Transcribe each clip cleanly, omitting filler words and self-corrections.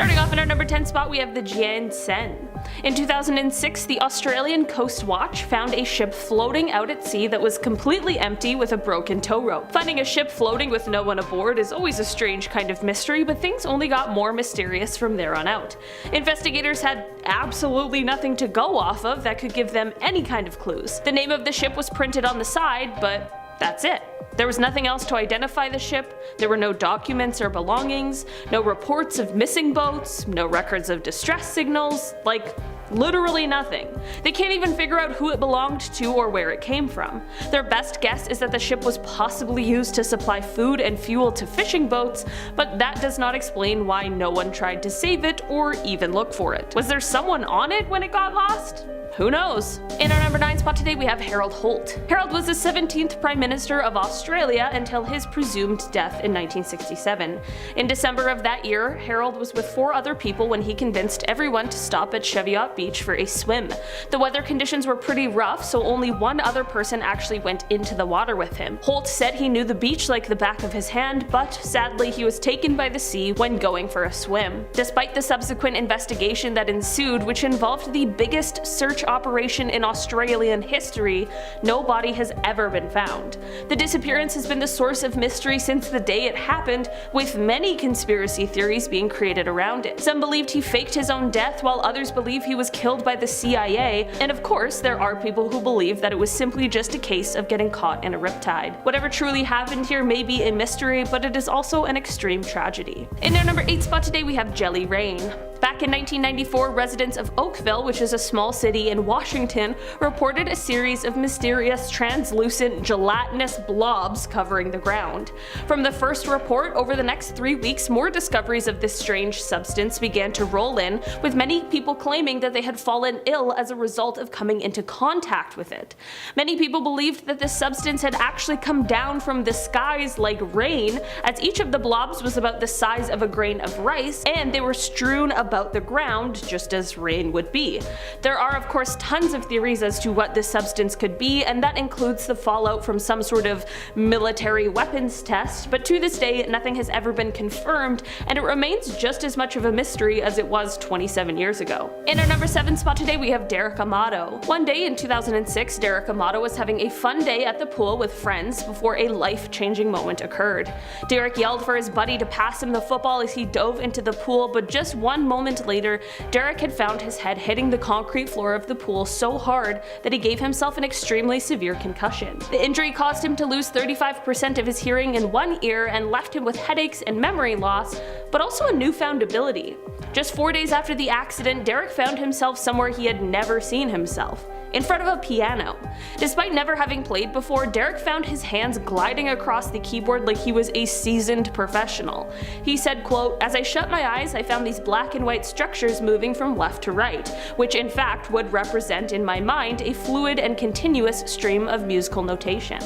Starting off in our number 10 spot, we have the Jian Seng. In 2006, the Australian Coast Watch found a ship floating out at sea that was completely empty with a broken tow rope. Finding a ship floating with no one aboard is always a strange kind of mystery, but things only got more mysterious from there on out. Investigators had absolutely nothing to go off of that could give them any kind of clues. The name of the ship was printed on the side, but that's it. There was nothing else to identify the ship, there were no documents or belongings, no reports of missing boats, no records of distress signals, like literally nothing. They can't even figure out who it belonged to or where it came from. Their best guess is that the ship was possibly used to supply food and fuel to fishing boats, but that does not explain why no one tried to save it or even look for it. Was there someone on it when it got lost? Who knows? In our number 9 spot today, we have Harold Holt. Harold was the 17th Prime Minister of Australia until his presumed death in 1967. In December of that year, Harold was with 4 other people when he convinced everyone to stop at Cheviot Beach for a swim. The weather conditions were pretty rough, so only one other person actually went into the water with him. Holt said he knew the beach like the back of his hand, but sadly he was taken by the sea when going for a swim. Despite the subsequent investigation that ensued, which involved the biggest search operation in Australian history, no body has ever been found. The disappearance has been the source of mystery since the day it happened, with many conspiracy theories being created around it. Some believed he faked his own death, while others believe he was killed by the CIA, and of course there are people who believe that it was simply just a case of getting caught in a riptide. Whatever truly happened here may be a mystery, but it is also an extreme tragedy. In our number 8 spot today, we have Jelly Rain. Back in 1994, residents of Oakville, which is a small city in Washington, reported a series of mysterious translucent gelatinous blobs covering the ground. From the first report, over the next 3 weeks, more discoveries of this strange substance began to roll in, with many people claiming that they had fallen ill as a result of coming into contact with it. Many people believed that this substance had actually come down from the skies like rain, as each of the blobs was about the size of a grain of rice, and they were strewn about the ground just as rain would be. There are of course tons of theories as to what this substance could be, and that includes the fallout from some sort of military weapons test, but to this day nothing has ever been confirmed, and it remains just as much of a mystery as it was 27 years ago. In our number 7 spot today, we have Derek Amato. One day in 2006, Derek Amato was having a fun day at the pool with friends before a life-changing moment occurred. Derek yelled for his buddy to pass him the football as he dove into the pool, but just one moment later, Derek had found his head hitting the concrete floor of the pool so hard that he gave himself an extremely severe concussion. The injury caused him to lose 35% of his hearing in one ear and left him with headaches and memory loss, but also a newfound ability. Just 4 days after the accident, Derek found himself somewhere he had never seen himself, in front of a piano. Despite never having played before, Derek found his hands gliding across the keyboard like he was a seasoned professional. He said, quote, "As I shut my eyes, I found these black and white structures moving from left to right, which in fact would represent in my mind a fluid and continuous stream of musical notation."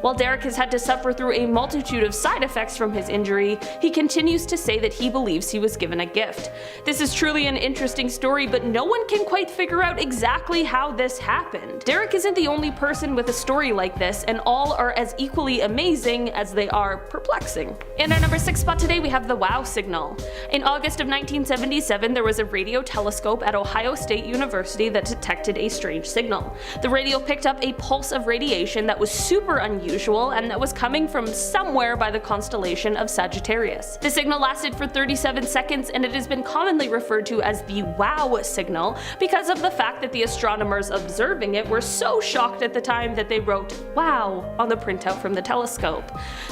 While Derek has had to suffer through a multitude of side effects from his injury, he continues to say that he believes he was given a gift. This is truly an interesting story, but no one can quite figure out exactly how this happened. Derek isn't the only person with a story like this, and all are as equally amazing as they are perplexing. In our number 6 spot today, we have the WOW signal. In August of 1977, there was a radio telescope at Ohio State University that detected a strange signal. The radio picked up a pulse of radiation that was super unusual and that was coming from somewhere by the constellation of Sagittarius. The signal lasted for 37 seconds, and it has been commonly referred to as the WOW signal because of the fact that the astronomers observing it were so shocked at the time that they wrote "wow" on the printout from the telescope.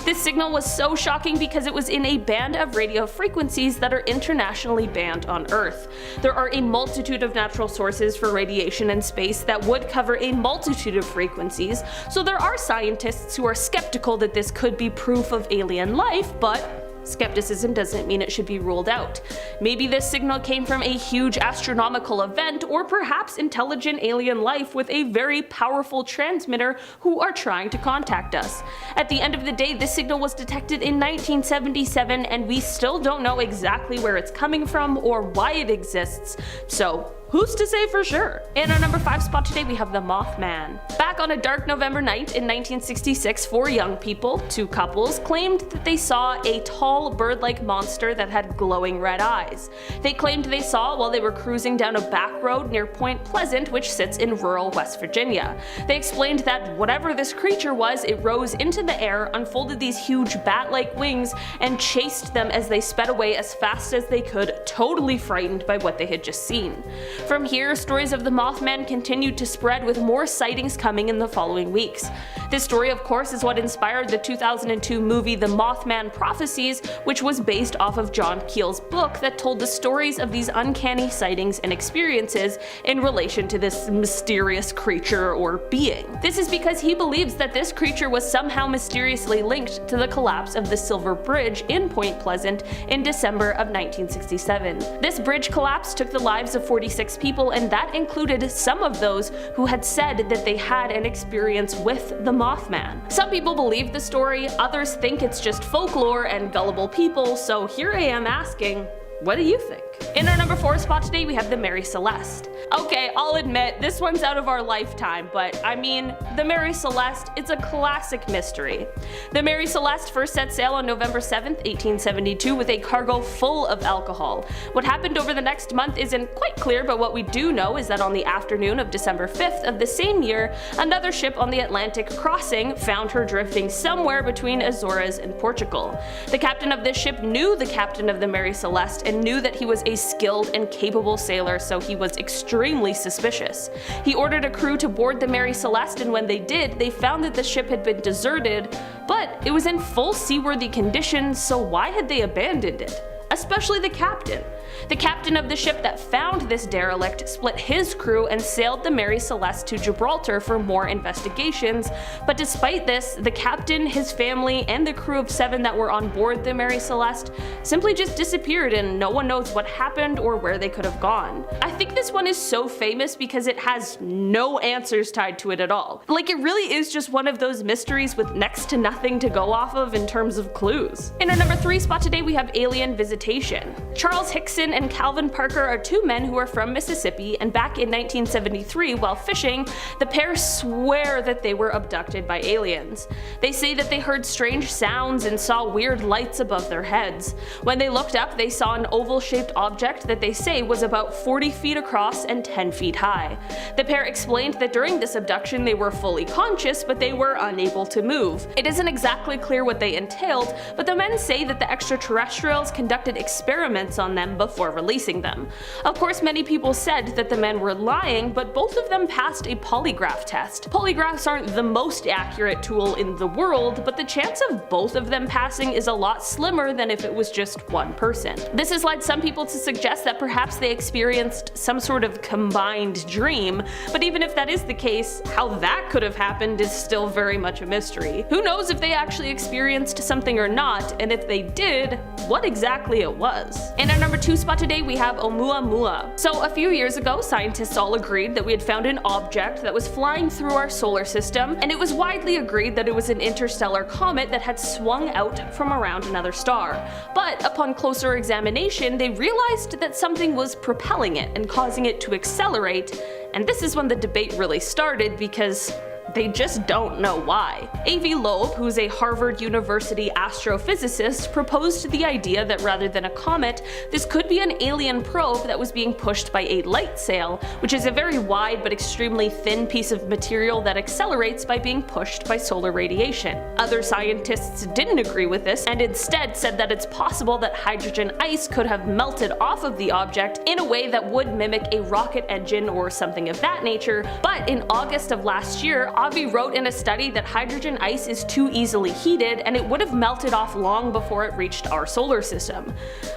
This signal was so shocking because it was in a band of radio frequencies that are internationally banned on Earth. There are a multitude of natural sources for radiation in space that would cover a multitude of frequencies, so there are scientists who are skeptical that this could be proof of alien life, but skepticism doesn't mean it should be ruled out. Maybe this signal came from a huge astronomical event, or perhaps intelligent alien life with a very powerful transmitter who are trying to contact us. At the end of the day, this signal was detected in 1977, and we still don't know exactly where it's coming from or why it exists, so who's to say for sure? In our number 5 spot today we have the Mothman. Back on a dark November night in 1966, 4 young people, 2 couples, claimed that they saw a tall bird-like monster that had glowing red eyes. They claimed they saw while they were cruising down a back road near Point Pleasant, which sits in rural West Virginia. They explained that whatever this creature was, it rose into the air, unfolded these huge bat-like wings, and chased them as they sped away as fast as they could, totally frightened by what they had just seen. From here, stories of the Mothman continued to spread, with more sightings coming in the following weeks. This story, of course, is what inspired the 2002 movie The Mothman Prophecies, which was based off of John Keel's book that told the stories of these uncanny sightings and experiences in relation to this mysterious creature or being. This is because he believes that this creature was somehow mysteriously linked to the collapse of the Silver Bridge in Point Pleasant in December of 1967. This bridge collapse took the lives of 46 people, and that included some of those who had said that they had an experience with the Mothman. Some people believe the story, others think it's just folklore and gullible people, so here I am asking, what do you think? In our number 4 spot today we have the Mary Celeste. Okay, I'll admit, this one's out of our lifetime, but I mean, the Mary Celeste, it's a classic mystery. The Mary Celeste first set sail on November 7th, 1872 with a cargo full of alcohol. What happened over the next month isn't quite clear, but what we do know is that on the afternoon of December 5th of the same year, another ship on the Atlantic crossing found her drifting somewhere between Azores and Portugal. The captain of this ship knew the captain of the Mary Celeste and knew that he was a skilled and capable sailor, so he was extremely suspicious. He ordered a crew to board the Mary Celeste, and when they did, they found that the ship had been deserted, but it was in full seaworthy condition, so why had they abandoned it? Especially the captain. The captain of the ship that found this derelict split his crew and sailed the Mary Celeste to Gibraltar for more investigations, but despite this, the captain, his family, and the crew of 7 that were on board the Mary Celeste simply just disappeared, and no one knows what happened or where they could have gone. I think this one is so famous because it has no answers tied to it at all. Like, it really is just one of those mysteries with next to nothing to go off of in terms of clues. In our number 3 spot today we have Alien Visitation. Charles Hickson and Calvin Parker are 2 men who are from Mississippi, and back in 1973 while fishing, the pair swear that they were abducted by aliens. They say that they heard strange sounds and saw weird lights above their heads. When they looked up, they saw an oval-shaped object that they say was about 40 feet across and 10 feet high. The pair explained that during this abduction they were fully conscious, but they were unable to move. It isn't exactly clear what they entailed, but the men say that the extraterrestrials conducted experiments on them before releasing them. Of course, many people said that the men were lying, but both of them passed a polygraph test. Polygraphs aren't the most accurate tool in the world, but the chance of both of them passing is a lot slimmer than if it was just one person. This has led some people to suggest that perhaps they experienced some sort of combined dream, but even if that is the case, how that could have happened is still very much a mystery. Who knows if they actually experienced something or not, and if they did, what exactly it was. In our number 2 spot today we have Oumuamua. So a few years ago, scientists all agreed that we had found an object that was flying through our solar system, and it was widely agreed that it was an interstellar comet that had swung out from around another star. But upon closer examination, they realized that something was propelling it and causing it to accelerate, and this is when the debate really started, because they just don't know why. A.V. Loeb, who's a Harvard University astrophysicist, proposed the idea that rather than a comet, this could be an alien probe that was being pushed by a light sail, which is a very wide but extremely thin piece of material that accelerates by being pushed by solar radiation. Other scientists didn't agree with this and instead said that it's possible that hydrogen ice could have melted off of the object in a way that would mimic a rocket engine or something of that nature, but in August of last year, Avi wrote in a study that hydrogen ice is too easily heated and it would have melted off long before it reached our solar system.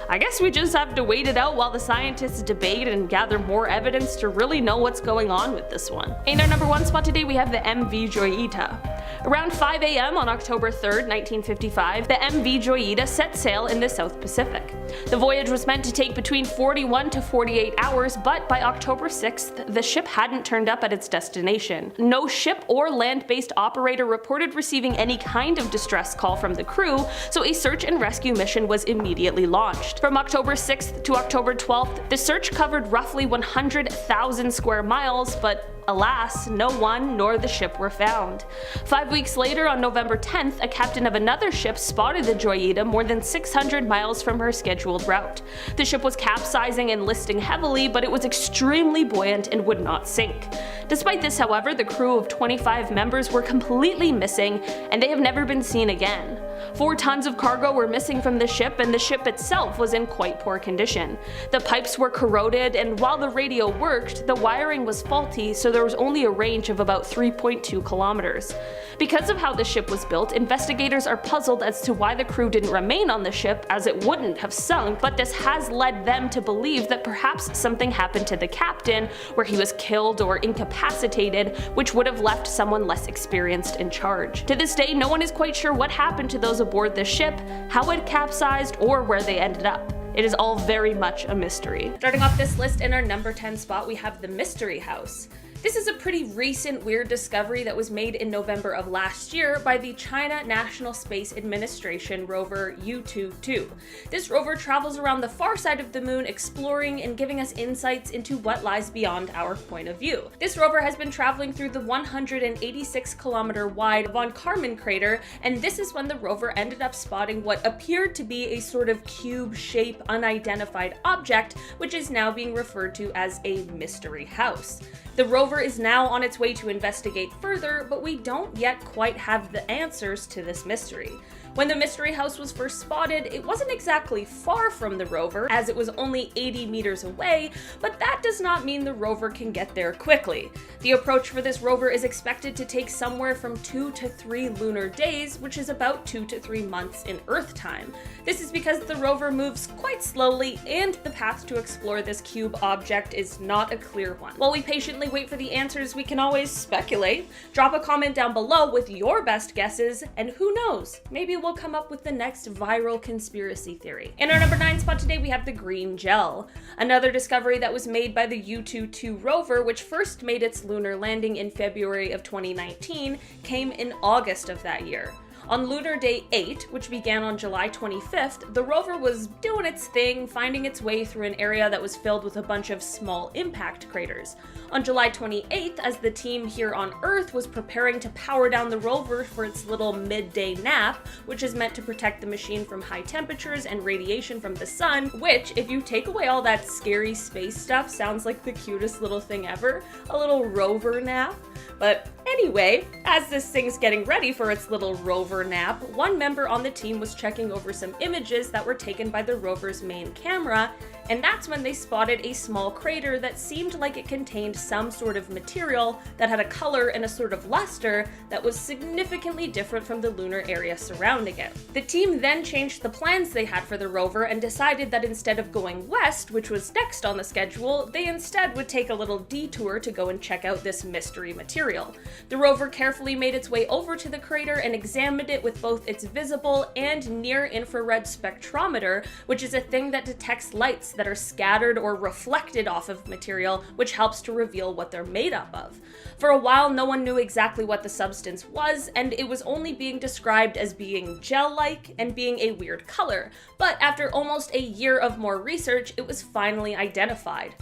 I guess we just have to wait it out while the scientists debate and gather more evidence to really know what's going on with this one. In our number 1 spot today we have the MV Joyita. Around 5 a.m. on October 3rd, 1955, the MV Joyita set sail in the South Pacific. The voyage was meant to take between 41 to 48 hours, but by October 6th, the ship hadn't turned up at its destination. No ship or land-based operator reported receiving any kind of distress call from the crew, so a search and rescue mission was immediately launched. From October 6th to October 12th, the search covered roughly 100,000 square miles, but alas, no one nor the ship were found. 5 weeks later, on November 10th, a captain of another ship spotted the Joyita more than 600 miles from her scheduled route. The ship was capsizing and listing heavily, but it was extremely buoyant and would not sink. Despite this, however, the crew of 25 members were completely missing, and they have never been seen again. 4 tons of cargo were missing from the ship, and the ship itself was in quite poor condition. The pipes were corroded, and while the radio worked, the wiring was faulty, so there was only a range of about 3.2 kilometers. Because of how the ship was built, investigators are puzzled as to why the crew didn't remain on the ship, as it wouldn't have sunk, but this has led them to believe that perhaps something happened to the captain, where he was killed or incapacitated, which would have left someone less experienced in charge. To this day, no one is quite sure what happened to those aboard the ship, how it capsized, or where they ended up. It is all very much a mystery. Starting off this list, in our number 10 spot, we have the Mystery House. This is a pretty recent weird discovery that was made in November of last year by the China National Space Administration rover Yutu-2. This rover travels around the far side of the moon, exploring and giving us insights into what lies beyond our point of view. This rover has been traveling through the 186-kilometer wide Von Karman crater, and this is when the rover ended up spotting what appeared to be a sort of cube-shaped unidentified object, which is now being referred to as a mystery house. The rover is now on its way to investigate further, but we don't yet quite have the answers to this mystery. When the mystery house was first spotted, it wasn't exactly far from the rover, as it was only 80 meters away, but that does not mean the rover can get there quickly. The approach for this rover is expected to take somewhere from 2 to 3 lunar days, which is about 2 to 3 months in Earth time. This is because the rover moves quite slowly, and the path to explore this cube object is not a clear one. While we patiently wait for the answers, we can always speculate. Drop a comment down below with your best guesses, and who knows, maybe we'll come up with the next viral conspiracy theory. In our number 9 spot today, we have the green gel, another discovery that was made by the Yutu-2 rover, which first made its lunar landing in February of 2019, came in August of that year. On Lunar Day 8, which began on July 25th, the rover was doing its thing, finding its way through an area that was filled with a bunch of small impact craters. On July 28th, as the team here on Earth was preparing to power down the rover for its little midday nap, which is meant to protect the machine from high temperatures and radiation from the sun, which, if you take away all that scary space stuff, sounds like the cutest little thing ever, a little rover nap. But anyway, as this thing's getting ready for its little rover nap, one member on the team was checking over some images that were taken by the rover's main camera, and that's when they spotted a small crater that seemed like it contained some sort of material that had a color and a sort of luster that was significantly different from the lunar area surrounding it. The team then changed the plans they had for the rover and decided that instead of going west, which was next on the schedule, they instead would take a little detour to go and check out this mystery material. The rover carefully made its way over to the crater and examined it with both its visible and near-infrared spectrometer, which is a thing that detects lights that are scattered or reflected off of material, which helps to reveal what they're made up of. For a while, no one knew exactly what the substance was, and it was only being described as being gel-like and being a weird color. But after almost a year of more research, it was finally identified.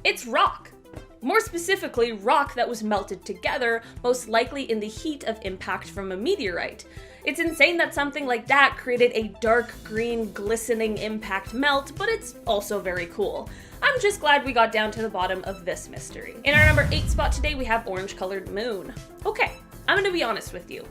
It's rock! More specifically, rock that was melted together, most likely in the heat of impact from a meteorite. It's insane that something like that created a dark green glistening impact melt, but it's also very cool. I'm just glad we got down to the bottom of this mystery. In our number 8 spot today, we have orange-colored moon. Okay, I'm gonna be honest with you.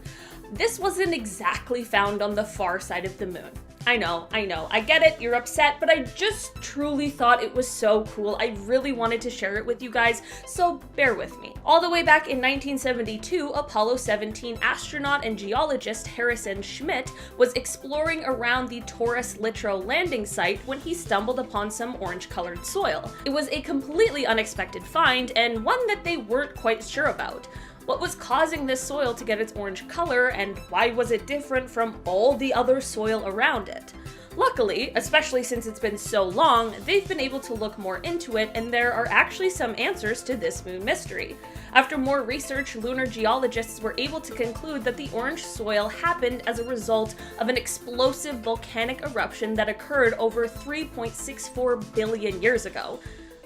This wasn't exactly found on the far side of the moon. I know, I get it, you're upset, but I just truly thought it was so cool. I really wanted to share it with you guys, so bear with me. All the way back in 1972, Apollo 17 astronaut and geologist Harrison Schmitt was exploring around the Taurus Littrow landing site when he stumbled upon some orange-colored soil. It was a completely unexpected find, and one that they weren't quite sure about. What was causing this soil to get its orange color, and why was it different from all the other soil around it? Luckily, especially since it's been so long, they've been able to look more into it, and there are actually some answers to this moon mystery. After more research, lunar geologists were able to conclude that the orange soil happened as a result of an explosive volcanic eruption that occurred over 3.64 billion years ago.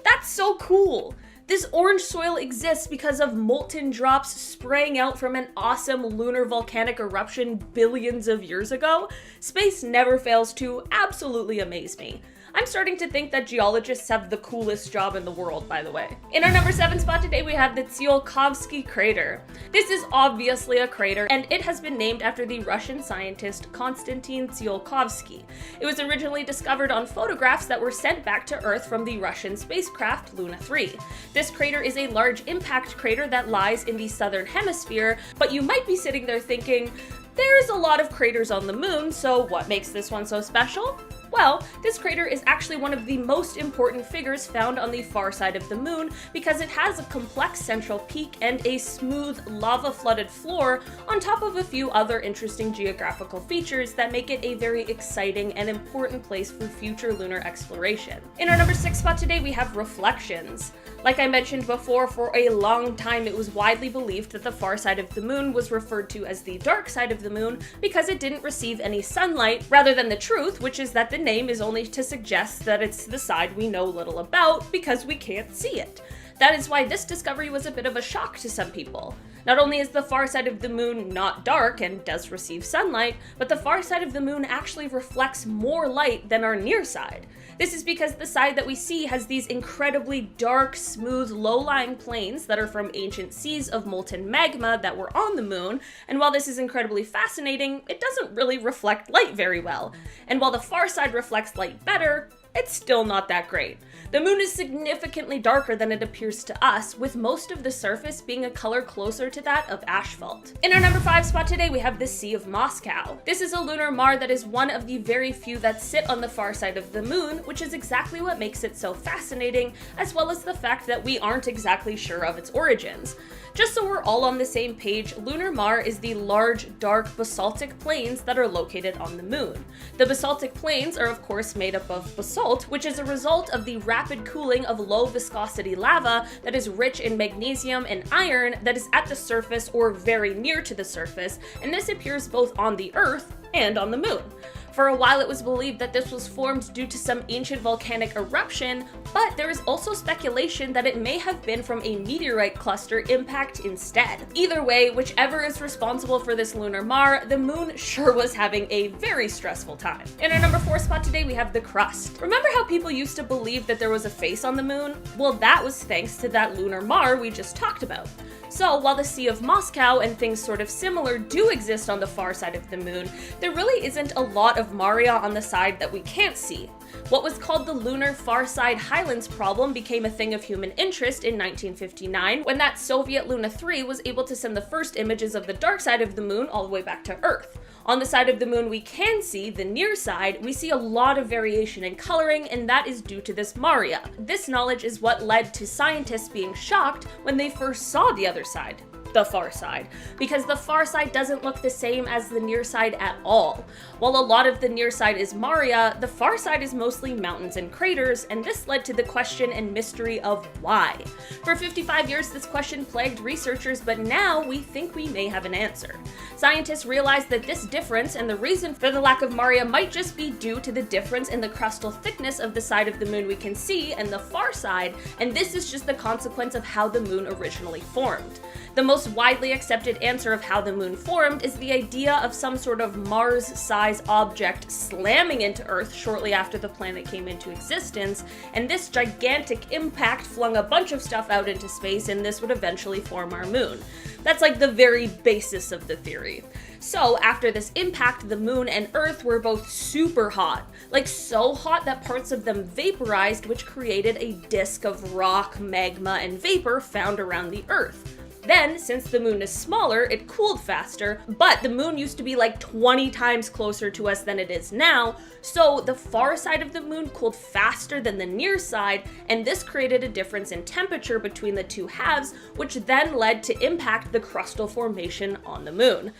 That's so cool! This orange soil exists because of molten drops spraying out from an awesome lunar volcanic eruption billions of years ago. Space never fails to absolutely amaze me. I'm starting to think that geologists have the coolest job in the world, by the way. In our number 7 spot today, we have the Tsiolkovskiy Crater. This is obviously a crater, and it has been named after the Russian scientist Konstantin Tsiolkovsky. It was originally discovered on photographs that were sent back to Earth from the Russian spacecraft Luna 3. This crater is a large impact crater that lies in the southern hemisphere, but you might be sitting there thinking, there's a lot of craters on the moon, so what makes this one so special? Well, this crater is actually one of the most important figures found on the far side of the moon because it has a complex central peak and a smooth, lava-flooded floor on top of a few other interesting geographical features that make it a very exciting and important place for future lunar exploration. In our number 6 spot today, we have reflections. Like I mentioned before, for a long time it was widely believed that the far side of the moon was referred to as the dark side of the moon because it didn't receive any sunlight, rather than the truth, which is that the name is only to suggest that it's the side we know little about because we can't see it. That is why this discovery was a bit of a shock to some people. Not only is the far side of the moon not dark and does receive sunlight, but the far side of the moon actually reflects more light than our near side. This is because the side that we see has these incredibly dark, smooth, low-lying plains that are from ancient seas of molten magma that were on the moon, and while this is incredibly fascinating, it doesn't really reflect light very well. And while the far side reflects light better, it's still not that great. The moon is significantly darker than it appears to us, with most of the surface being a color closer to that of asphalt. In our number 5 spot today, we have the Sea of Moscow. This is a lunar mare that is one of the very few that sit on the far side of the moon, which is exactly what makes it so fascinating, as well as the fact that we aren't exactly sure of its origins. Just so we're all on the same page, lunar mare is the large, dark basaltic plains that are located on the moon. The basaltic plains are of course made up of basalt, which is a result of the rapid cooling of low viscosity lava that is rich in magnesium and iron that is at the surface or very near to the surface, and this appears both on the Earth and on the moon. For a while it was believed that this was formed due to some ancient volcanic eruption, but there is also speculation that it may have been from a meteorite cluster impact instead. Either way, whichever is responsible for this lunar mare, the moon sure was having a very stressful time. In our number 4 spot today, we have the Crust. Remember how people used to believe that there was a face on the moon? Well, that was thanks to that lunar mare we just talked about. So while the Sea of Moscow and things sort of similar do exist on the far side of the moon, there really isn't a lot of Maria on the side that we can't see. What was called the Lunar Far Side Highlands problem became a thing of human interest in 1959 when that Soviet Luna 3 was able to send the first images of the dark side of the moon all the way back to Earth. On the side of the moon we can see, the near side, we see a lot of variation in coloring, and that is due to this Maria. This knowledge is what led to scientists being shocked when they first saw the other side. The far side, because the far side doesn't look the same as the near side at all. While a lot of the near side is Maria, the far side is mostly mountains and craters, and this led to the question and mystery of why. For 55 years this question plagued researchers, but now we think we may have an answer. Scientists realized that this difference and the reason for the lack of Maria might just be due to the difference in the crustal thickness of the side of the moon we can see and the far side, and this is just the consequence of how the moon originally formed. The most widely accepted answer of how the moon formed is the idea of some sort of Mars-size object slamming into Earth shortly after the planet came into existence, and this gigantic impact flung a bunch of stuff out into space, and this would eventually form our moon. That's like the very basis of the theory. So after this impact, the moon and Earth were both super hot, like so hot that parts of them vaporized, which created a disk of rock, magma, and vapor found around the Earth. Then, since the moon is smaller, it cooled faster, but the moon used to be like 20 times closer to us than it is now, so the far side of the moon cooled faster than the near side, and this created a difference in temperature between the two halves, which then led to impact the crustal formation on the moon.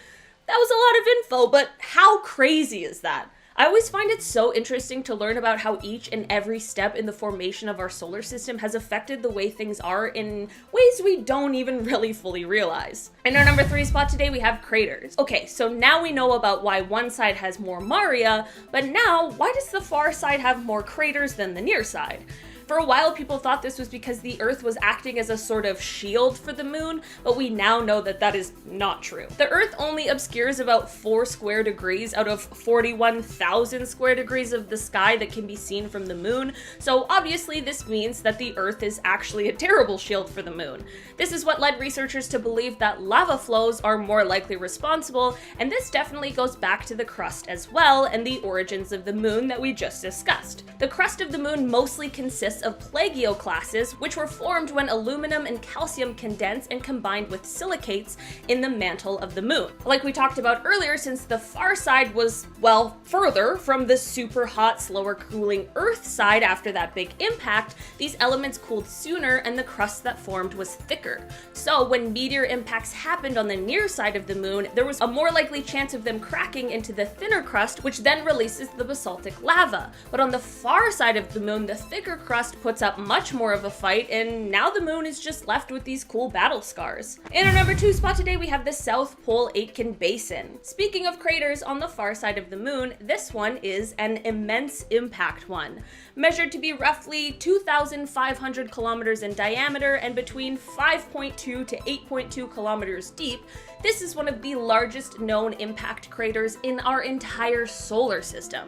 That was a lot of info, but how crazy is that? I always find it so interesting to learn about how each and every step in the formation of our solar system has affected the way things are in ways we don't even really fully realize. In our number 3 spot today, we have craters. Okay, so now we know about why one side has more Maria, but now, why does the far side have more craters than the near side? For a while, people thought this was because the Earth was acting as a sort of shield for the moon, but we now know that that is not true. The Earth only obscures about 4 square degrees out of 41,000 square degrees of the sky that can be seen from the moon, so obviously this means that the Earth is actually a terrible shield for the moon. This is what led researchers to believe that lava flows are more likely responsible, and this definitely goes back to the crust as well and the origins of the moon that we just discussed. The crust of the moon mostly consists of plagioclases, which were formed when aluminum and calcium condensed and combined with silicates in the mantle of the moon. Like we talked about earlier, since the far side was, well, further from the super hot, slower cooling Earth side after that big impact, these elements cooled sooner and the crust that formed was thicker. So when meteor impacts happened on the near side of the moon, there was a more likely chance of them cracking into the thinner crust, which then releases the basaltic lava. But on the far side of the moon, the thicker crust puts up much more of a fight, and now the moon is just left with these cool battle scars. In our number 2 spot today, we have the South Pole-Aitken Basin. Speaking of craters on the far side of the moon, this one is an immense impact one. Measured to be roughly 2,500 kilometers in diameter and between 5.2 to 8.2 kilometers deep, this is one of the largest known impact craters in our entire solar system.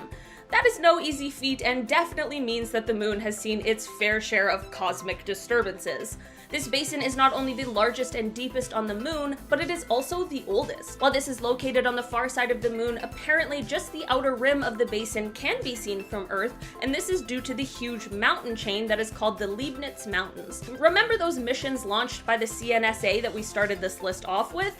That is no easy feat and definitely means that the moon has seen its fair share of cosmic disturbances. This basin is not only the largest and deepest on the moon, but it is also the oldest. While this is located on the far side of the moon, apparently just the outer rim of the basin can be seen from Earth, and this is due to the huge mountain chain that is called the Leibniz Mountains. Remember those missions launched by the CNSA that we started this list off with?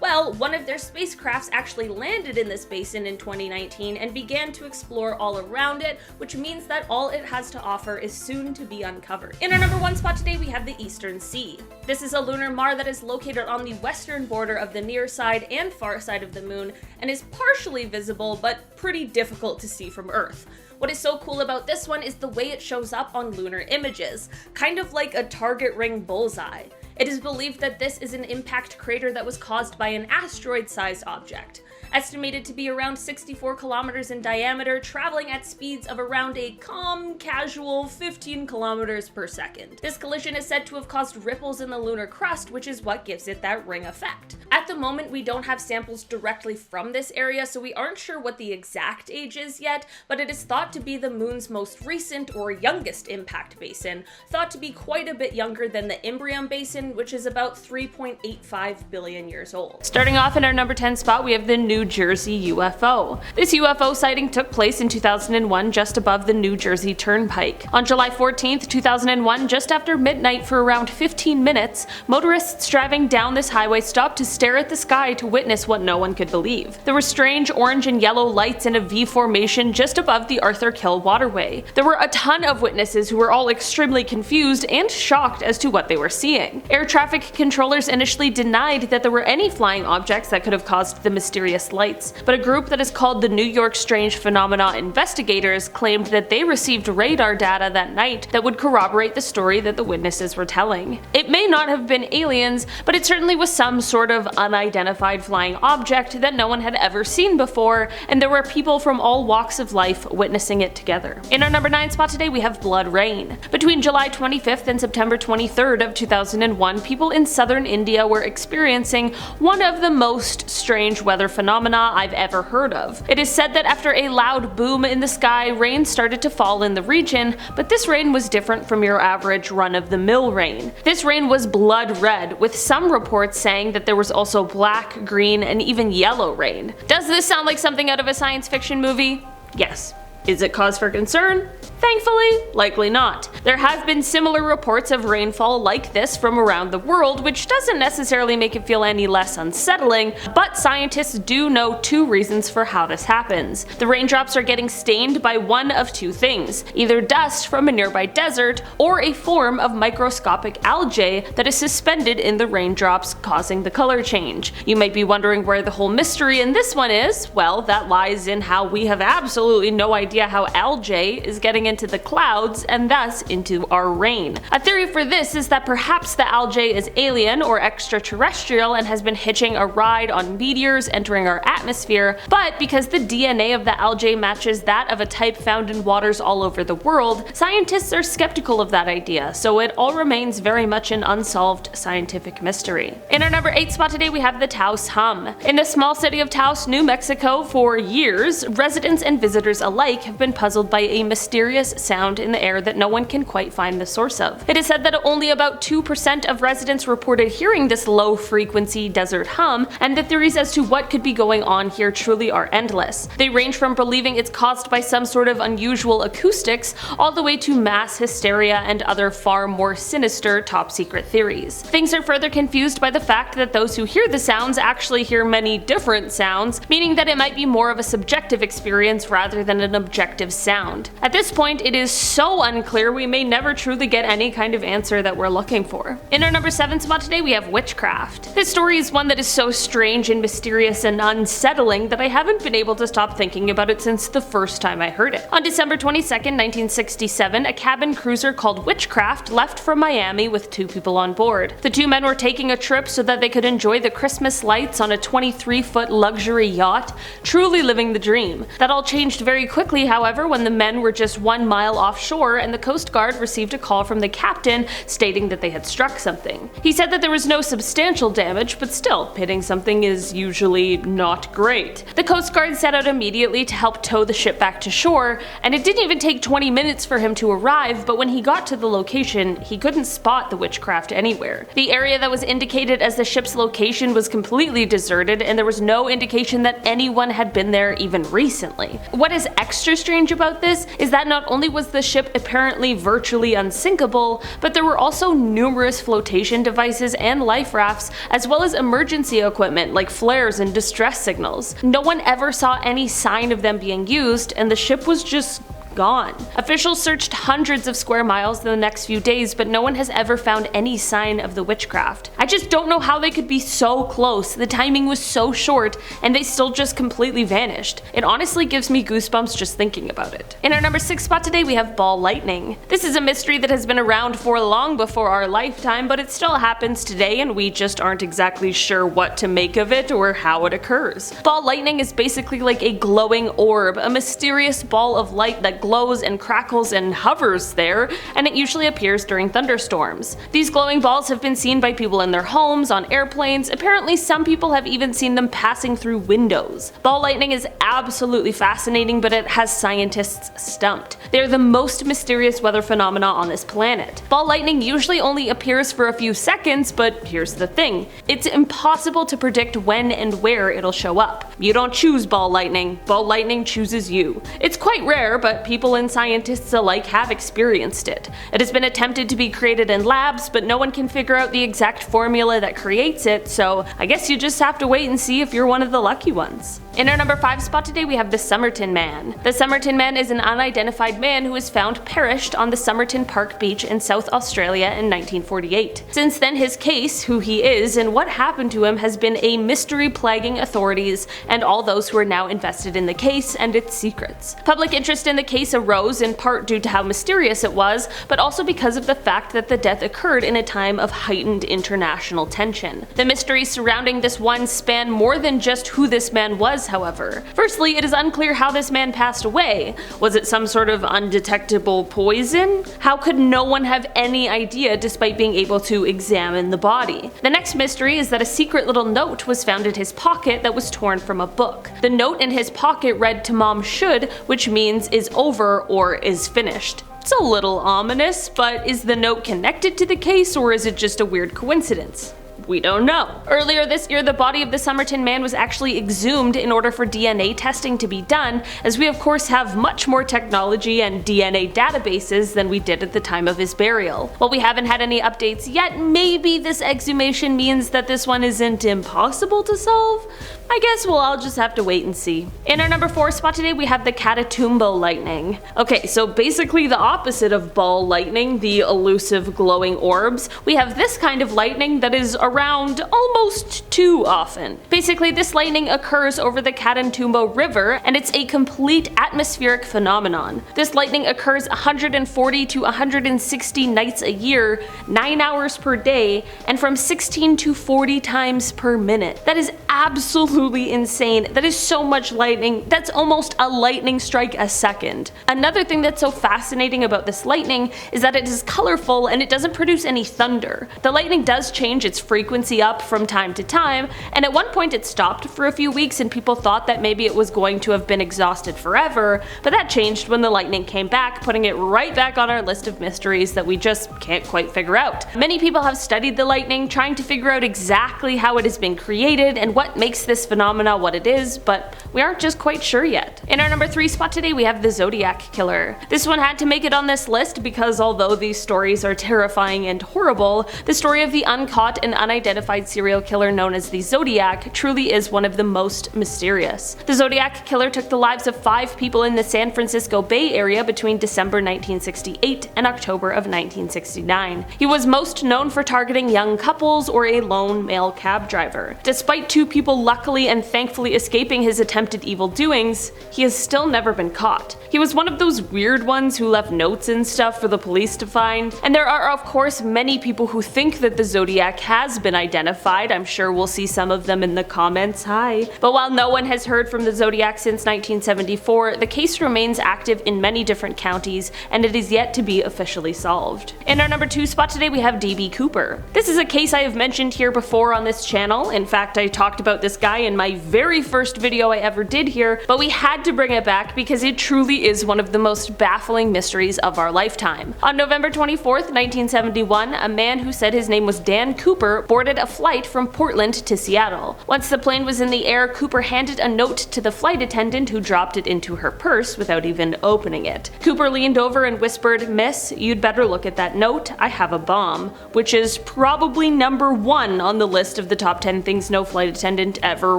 Well, one of their spacecrafts actually landed in this basin in 2019 and began to explore all around it, which means that all it has to offer is soon to be uncovered. In our number 1 spot today, we have the Eastern Sea. This is a lunar mare that is located on the western border of the near side and far side of the moon, and is partially visible, but pretty difficult to see from Earth. What is so cool about this one is the way it shows up on lunar images, kind of like a target ring bullseye. It is believed that this is an impact crater that was caused by an asteroid-sized object. Estimated to be around 64 kilometers in diameter, traveling at speeds of around a calm, casual 15 kilometers per second. This collision is said to have caused ripples in the lunar crust, which is what gives it that ring effect. At the moment, we don't have samples directly from this area, so we aren't sure what the exact age is yet, but it is thought to be the moon's most recent or youngest impact basin, thought to be quite a bit younger than the Imbrium Basin, which is about 3.85 billion years old. Starting off in our number 10 spot, we have the New Jersey UFO. This UFO sighting took place in 2001 just above the New Jersey Turnpike. On July 14th, 2001, just after midnight for around 15 minutes, motorists driving down this highway stopped to stare at the sky to witness what no one could believe. There were strange orange and yellow lights in a V formation just above the Arthur Kill waterway. There were a ton of witnesses who were all extremely confused and shocked as to what they were seeing. Air traffic controllers initially denied that there were any flying objects that could have caused the mysterious lights, but a group that is called the New York Strange Phenomena Investigators claimed that they received radar data that night that would corroborate the story that the witnesses were telling. It may not have been aliens, but it certainly was some sort of unidentified flying object that no one had ever seen before, and there were people from all walks of life witnessing it together. In our number 9 spot today, we have blood rain. Between July 25th and September 23rd of 2001, people in southern India were experiencing one of the most strange weather phenomena I've ever heard of. It is said that after a loud boom in the sky, rain started to fall in the region, but this rain was different from your average run-of-the-mill rain. This rain was blood red, with some reports saying that there was also black, green, and even yellow rain. Does this sound like something out of a science fiction movie? Yes. Is it cause for concern? Thankfully, likely not. There have been similar reports of rainfall like this from around the world, which doesn't necessarily make it feel any less unsettling, but scientists do know two reasons for how this happens. The raindrops are getting stained by one of two things, either dust from a nearby desert, or a form of microscopic algae that is suspended in the raindrops, causing the color change. You might be wondering where the whole mystery in this one is. Well, that lies in how we have absolutely no idea how algae is getting into the clouds and thus into our rain. A theory for this is that perhaps the algae is alien or extraterrestrial and has been hitching a ride on meteors entering our atmosphere, but because the DNA of the algae matches that of a type found in waters all over the world, scientists are skeptical of that idea, so it all remains very much an unsolved scientific mystery. In our number 8 spot today, we have the Taos Hum. In the small city of Taos, New Mexico, for years, residents and visitors alike have been puzzled by a mysterious sound in the air that no one can quite find the source of. It is said that only about 2% of residents reported hearing this low-frequency desert hum, and the theories as to what could be going on here truly are endless. They range from believing it's caused by some sort of unusual acoustics, all the way to mass hysteria and other far more sinister top-secret theories. Things are further confused by the fact that those who hear the sounds actually hear many different sounds, meaning that it might be more of a subjective experience rather than an objective sound. At this point, it is so unclear we may never truly get any kind of answer that we're looking for. In our number 7 spot today, we have Witchcraft. This story is one that is so strange and mysterious and unsettling that I haven't been able to stop thinking about it since the first time I heard it. On December 22nd, 1967, a cabin cruiser called Witchcraft left from Miami with 2 people on board. The 2 men were taking a trip so that they could enjoy the Christmas lights on a 23-foot luxury yacht, truly living the dream. That all changed very quickly, however, when the men were just 1 mile offshore and the Coast Guard received a call from the captain stating that they had struck something. He said that there was no substantial damage, but still, hitting something is usually not great. The Coast Guard set out immediately to help tow the ship back to shore, and it didn't even take 20 minutes for him to arrive, but when he got to the location, he couldn't spot the Witchcraft anywhere. The area that was indicated as the ship's location was completely deserted, and there was no indication that anyone had been there even recently. What is extra strange about this is that not only was the ship apparently virtually unsinkable, but there were also numerous flotation devices and life rafts, as well as emergency equipment like flares and distress signals. No one ever saw any sign of them being used, and the ship was just gone. Officials searched hundreds of square miles in the next few days, but no one has ever found any sign of the Witchcraft. I just don't know how they could be so close, the timing was so short, and they still just completely vanished. It honestly gives me goosebumps just thinking about it. In our number 6 spot today, we have ball lightning. This is a mystery that has been around for long before our lifetime, but it still happens today and we just aren't exactly sure what to make of it or how it occurs. Ball lightning is basically like a glowing orb, a mysterious ball of light that glows and crackles and hovers there, and it usually appears during thunderstorms. These glowing balls have been seen by people in their homes, on airplanes, apparently some people have even seen them passing through windows. Ball lightning is absolutely fascinating, but it has scientists stumped. They're the most mysterious weather phenomena on this planet. Ball lightning usually only appears for a few seconds, but here's the thing. It's impossible to predict when and where it'll show up. You don't choose ball lightning chooses you. It's quite rare, but people and scientists alike have experienced it. It has been attempted to be created in labs, but no one can figure out the exact formula that creates it, so I guess you just have to wait and see if you're one of the lucky ones. In our number 5 spot today, we have the Somerton Man. The Somerton Man is an unidentified man who was found perished on the Somerton Park beach in South Australia in 1948. Since then, his case, who he is, and what happened to him has been a mystery plaguing authorities and all those who are now invested in the case and its secrets. Public interest in the case arose in part due to how mysterious it was, but also because of the fact that the death occurred in a time of heightened international tension. The mysteries surrounding this one span more than just who this man was, however. Firstly, it is unclear how this man passed away. Was it some sort of undetectable poison? How could no one have any idea despite being able to examine the body? The next mystery is that a secret little note was found in his pocket that was torn from a book. The note in his pocket read "To Mom Should," which means is over or is finished. It's a little ominous, but is the note connected to the case or is it just a weird coincidence? We don't know. Earlier this year, the body of the Somerton Man was actually exhumed in order for DNA testing to be done, as we of course have much more technology and DNA databases than we did at the time of his burial. While we haven't had any updates yet, maybe this exhumation means that this one isn't impossible to solve? I guess we'll all just have to wait and see. In our number 4 spot today, we have the Catatumbo Lightning. Okay, so basically the opposite of ball lightning, the elusive glowing orbs, we have this kind of lightning that is around almost too often. Basically, this lightning occurs over the Catatumbo River, and it's a complete atmospheric phenomenon. This lightning occurs 140 to 160 nights a year, 9 hours per day, and from 16 to 40 times per minute. That is absolutely insane. That is so much lightning. That's almost a lightning strike a second. Another thing that's so fascinating about this lightning is that it is colorful and it doesn't produce any thunder. The lightning does change its frequency up from time to time, and at one point it stopped for a few weeks and people thought that maybe it was going to have been exhausted forever, but that changed when the lightning came back, putting it right back on our list of mysteries that we just can't quite figure out. Many people have studied the lightning, trying to figure out exactly how it has been created and what makes this phenomena what it is, but we aren't just quite sure yet. In our number 3 spot today, we have the Zodiac Killer. This one had to make it on this list because although these stories are terrifying and horrible, the story of the uncaught and unidentified serial killer known as the Zodiac truly is one of the most mysterious. The Zodiac Killer took the lives of 5 people in the San Francisco Bay Area between December 1968 and October of 1969. He was most known for targeting young couples or a lone male cab driver. Despite 2 people luckily and thankfully escaping his attempted evil doings, he has still never been caught. He was one of those weird ones who left notes and stuff for the police to find, and there are of course many people who think that the Zodiac has been identified. I'm sure we'll see some of them in the comments, hi. But while no one has heard from the Zodiac since 1974, the case remains active in many different counties, and it is yet to be officially solved. In our number 2 spot today, we have D.B Cooper. This is a case I have mentioned here before on this channel. In fact, I talked about this guy in my very first video I ever did here, but we had to bring it back because it truly is one of the most baffling mysteries of our lifetime. On November 24th, 1971, a man who said his name was Dan Cooper boarded a flight from Portland to Seattle. Once the plane was in the air, Cooper handed a note to the flight attendant who dropped it into her purse without even opening it. Cooper leaned over and whispered, "Miss, you'd better look at that note. I have a bomb," which is probably number 1 on the list of the top 10 things no flight attendant ever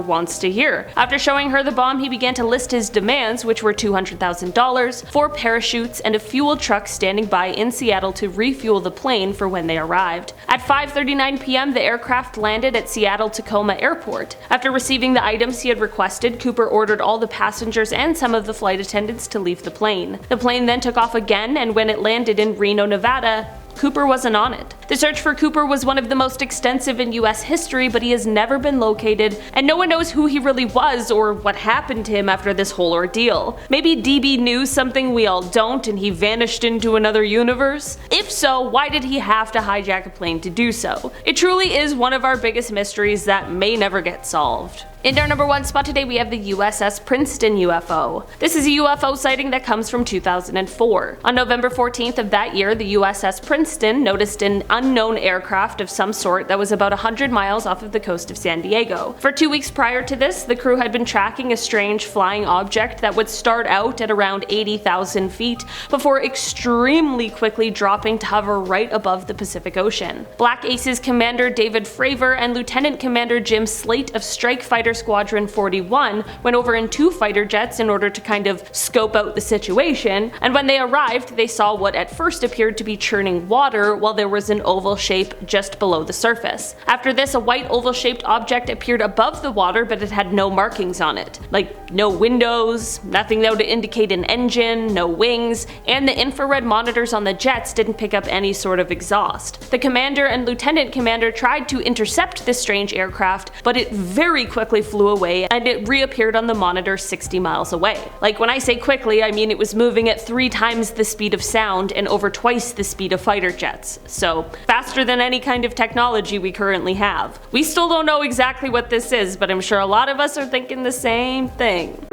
wants to hear. After showing her the bomb, he began to list his demands, which were $200,000, 4 parachutes, and a fuel truck standing by in Seattle to refuel the plane for when they arrived. At 5:39 p.m., the aircraft landed at Seattle-Tacoma Airport. After receiving the items he had requested, Cooper ordered all the passengers and some of the flight attendants to leave the plane. The plane then took off again, and when it landed in Reno, Nevada, Cooper wasn't on it. The search for Cooper was one of the most extensive in US history, but he has never been located, and no one knows who he really was or what happened to him after this whole ordeal. Maybe DB knew something we all don't and he vanished into another universe? If so, why did he have to hijack a plane to do so? It truly is one of our biggest mysteries that may never get solved. In our number 1 spot today, we have the USS Princeton UFO. This is a UFO sighting that comes from 2004. On November 14th of that year, the USS Princeton noticed an unknown aircraft of some sort that was about 100 miles off of the coast of San Diego. For 2 weeks prior to this, the crew had been tracking a strange flying object that would start out at around 80,000 feet before extremely quickly dropping to hover right above the Pacific Ocean. Black Aces Commander David Fravor and Lieutenant Commander Jim Slate of Strike Fighter Squadron 41 went over in 2 fighter jets in order to kind of scope out the situation, and when they arrived they saw what at first appeared to be churning water while there was an oval shape just below the surface. After this, a white oval shaped object appeared above the water, but it had no markings on it. Like no windows, nothing that would indicate an engine, no wings, and the infrared monitors on the jets didn't pick up any sort of exhaust. The commander and lieutenant commander tried to intercept this strange aircraft, but it very quickly flew away and it reappeared on the monitor 60 miles away. Like when I say quickly, I mean it was moving at 3 times the speed of sound and over twice the speed of fighter jets. So faster than any kind of technology we currently have. We still don't know exactly what this is, but I'm sure a lot of us are thinking the same thing.